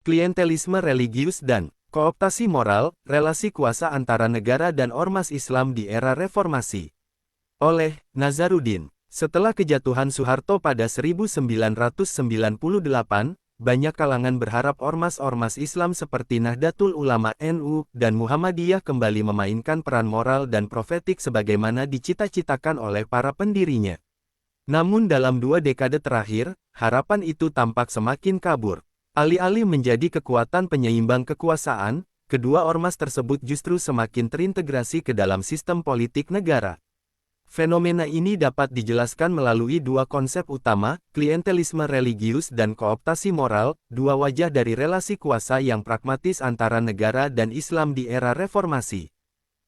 Klientelisme religius dan kooptasi moral, relasi kuasa antara negara dan ormas Islam di era reformasi. Oleh Nazaruddin. Setelah kejatuhan Soeharto pada 1998, banyak kalangan berharap ormas-ormas Islam seperti Nahdlatul Ulama (NU) dan Muhammadiyah kembali memainkan peran moral dan profetik sebagaimana dicita-citakan oleh para pendirinya. Namun dalam 2 dekade terakhir, harapan itu tampak semakin kabur. Alih-alih menjadi kekuatan penyeimbang kekuasaan, kedua ormas tersebut justru semakin terintegrasi ke dalam sistem politik negara. Fenomena ini dapat dijelaskan melalui 2 konsep utama, klientelisme religius dan kooptasi moral, 2 wajah dari relasi kuasa yang pragmatis antara negara dan Islam di era reformasi.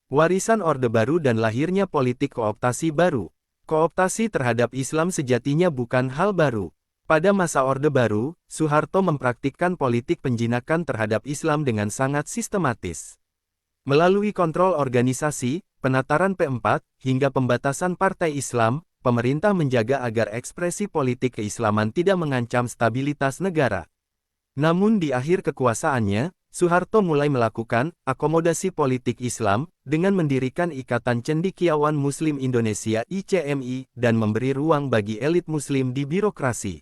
Warisan Orde Baru dan lahirnya politik kooptasi baru. Kooptasi terhadap Islam sejatinya bukan hal baru. Pada masa Orde Baru, Soeharto mempraktikkan politik penjinakan terhadap Islam dengan sangat sistematis. Melalui kontrol organisasi, penataran P4, hingga pembatasan partai Islam, pemerintah menjaga agar ekspresi politik keislaman tidak mengancam stabilitas negara. Namun di akhir kekuasaannya, Soeharto mulai melakukan akomodasi politik Islam, dengan mendirikan Ikatan Cendekiawan Muslim Indonesia (ICMI) dan memberi ruang bagi elit Muslim di birokrasi.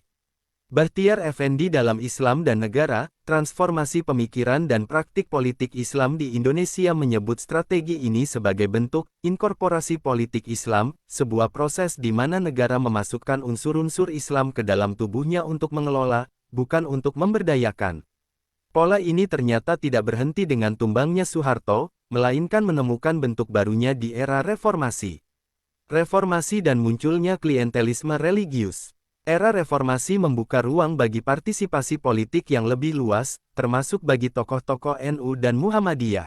Bahtiar Effendi dalam Islam dan Negara, Transformasi Pemikiran dan Praktik Politik Islam di Indonesia menyebut strategi ini sebagai bentuk inkorporasi politik Islam, sebuah proses di mana negara memasukkan unsur-unsur Islam ke dalam tubuhnya untuk mengelola, bukan untuk memberdayakan. Pola ini ternyata tidak berhenti dengan tumbangnya Soeharto, melainkan menemukan bentuk barunya di era reformasi. Reformasi dan munculnya klientelisme religius. Era reformasi membuka ruang bagi partisipasi politik yang lebih luas, termasuk bagi tokoh-tokoh NU dan Muhammadiyah.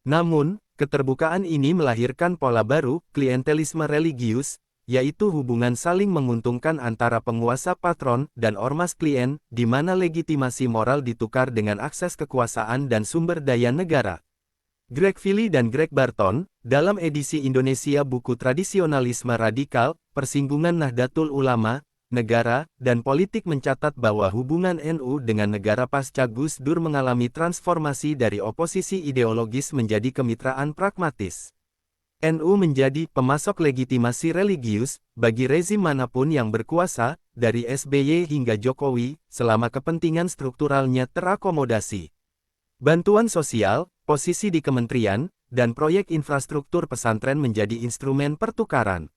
Namun, keterbukaan ini melahirkan pola baru, klientelisme religius, yaitu hubungan saling menguntungkan antara penguasa patron dan ormas klien, di mana legitimasi moral ditukar dengan akses kekuasaan dan sumber daya negara. Greg Fili dan Greg Barton, dalam edisi Indonesia buku Tradisionalisme Radikal, Persinggungan Nahdlatul Ulama, Negara, dan Politik mencatat bahwa hubungan NU dengan negara pasca Gus Dur mengalami transformasi dari oposisi ideologis menjadi kemitraan pragmatis. NU menjadi pemasok legitimasi religius bagi rezim manapun yang berkuasa, dari SBY hingga Jokowi, selama kepentingan strukturalnya terakomodasi. Bantuan sosial, posisi di kementerian, dan proyek infrastruktur pesantren menjadi instrumen pertukaran.